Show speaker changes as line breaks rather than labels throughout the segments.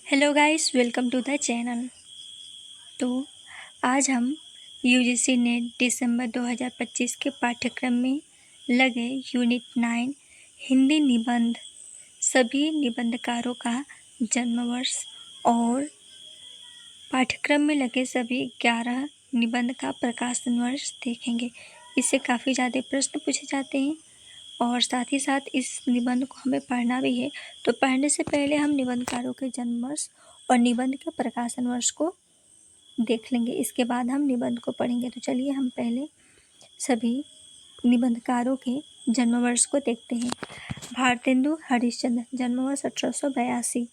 Hello guys, welcome to the channel. तो आज हम यूजीसी नेट दिसंबर 2025 के पाठ्यक्रम में लगे यूनिट 9 हिंदी निबंध सभी निबंधकारों का जन्म वर्ष और पाठ्यक्रम में लगे सभी 11 निबंध का प्रकाशन वर्ष देखेंगे। इससे काफ़ी ज़्यादा प्रश्न पूछे जाते हैं और साथ ही साथ इस निबंध को हमें पढ़ना भी है। तो पढ़ने से पहले हम निबंधकारों के जन्म वर्ष और निबंध के प्रकाशन वर्ष को देख लेंगे। इसके बाद हम निबंध को पढ़ेंगे। तो चलिए हम पहले सभी निबंधकारों के जन्म वर्ष को देखते हैं। भारतेंदु हरिश्चंद्र जन्म वर्ष 1882।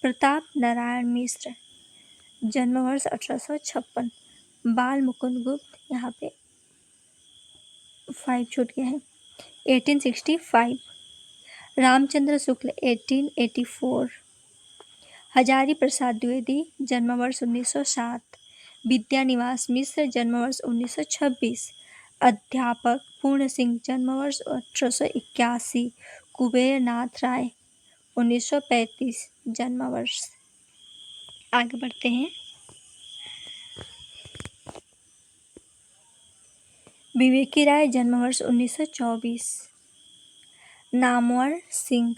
प्रताप नारायण मिश्र जन्म वर्ष 1856। बाल मुकुंद गुप्त, यहाँ पे 5 छूट गया है, 1865। रामचंद्र शुक्ल 1884। हजारी प्रसाद द्विवेदी जन्म वर्ष 1907। विद्यानिवास मिश्र जन्म वर्ष 1926। अध्यापक पूर्ण सिंह जन्म वर्ष 1881। कुबेर नाथ राय 1935 जन्म वर्ष। आगे बढ़ते हैं। विवेकी राय जन्म वर्ष 1924। नामवर सिंह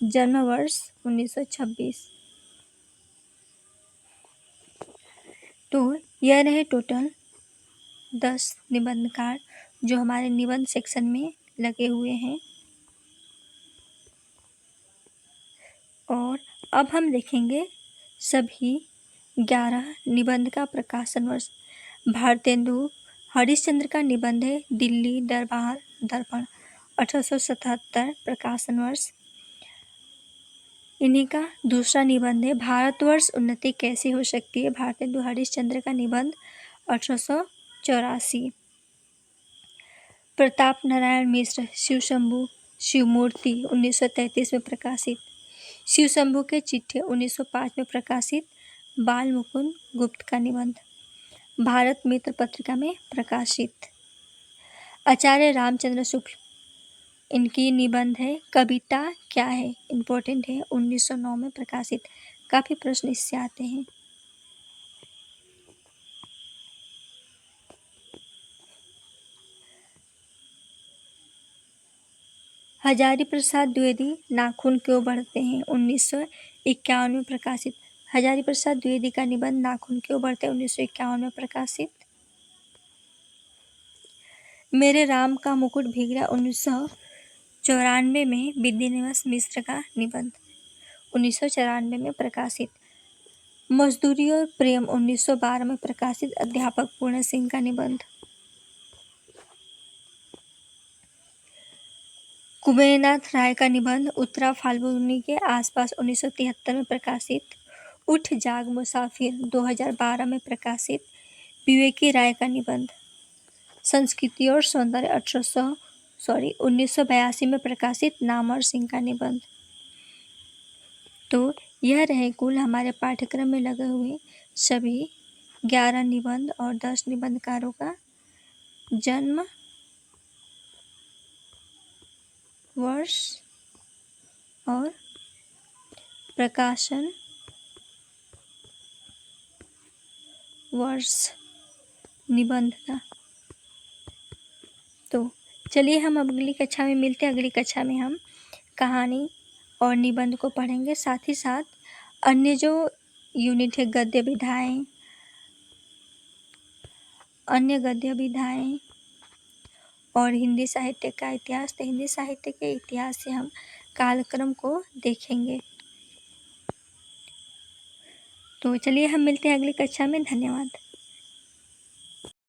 जन्म वर्ष 1926। तो यह रहे टोटल 10 निबंधकार जो हमारे निबंध सेक्शन में लगे हुए हैं। और अब हम देखेंगे सभी 11 निबंध का प्रकाशन वर्ष। भारतेंदु हरिश्चंद्र का निबंध है दिल्ली दरबार दर्पण 1877 प्रकाशन वर्ष। इन्हीं का दूसरा निबंध है भारतवर्ष उन्नति कैसे हो सकती है। भारतेंदु हरिश्चंद्र का निबंध 1884। प्रताप नारायण मिश्र शिव शंभू शिवमूर्ति 1933 में प्रकाशित। शिव शंभू के चिट्ठे 1905 में प्रकाशित। बाल मुकुंद गुप्त का निबंध भारत मित्र पत्रिका में प्रकाशित। आचार्य रामचंद्र शुक्ल, इनकी निबंध है कविता क्या है, इम्पोर्टेंट है, 1909 में प्रकाशित। काफ़ी प्रश्न इससे आते हैं। हजारी प्रसाद द्विवेदी नाखून क्यों बढ़ते हैं, 1951 में प्रकाशित। हजारी प्रसाद द्विवेदी का निबंध नाखून क्यों बढ़ते हैं 1951 में प्रकाशित। मेरे राम का मुकुट भीग गया 1994 में विद्यानिवास मिश्र का निबंध 1994 में प्रकाशित। मजदूरी और प्रेम 1912 में प्रकाशित। अध्यापक पूर्ण सिंह का निबंध। कुबेरनाथ राय का निबंध उत्तरा फाल्गुनी के आसपास 1973 में प्रकाशित। उठ जाग मुसाफिर 2012 में प्रकाशित। विवेकी राय का निबंध संस्कृति और सौंदर्य 1982 में प्रकाशित। नामवर सिंह का निबंध। तो यह रहे कुल हमारे पाठ्यक्रम में लगे हुए सभी 11 निबंध और 10 निबंधकारों का जन्म वर्ष और प्रकाशन वर्ष निबंध का। तो चलिए हम अगली कक्षा में मिलते हैं। अगली कक्षा में हम कहानी और निबंध को पढ़ेंगे। साथ ही साथ अन्य जो यूनिट है गद्य विधाएं, अन्य गद्य विधाएं और हिंदी साहित्य का इतिहास, तो हिंदी साहित्य के इतिहास से हम कालक्रम को देखेंगे। तो चलिए हम मिलते हैं अगली कक्षा में। धन्यवाद।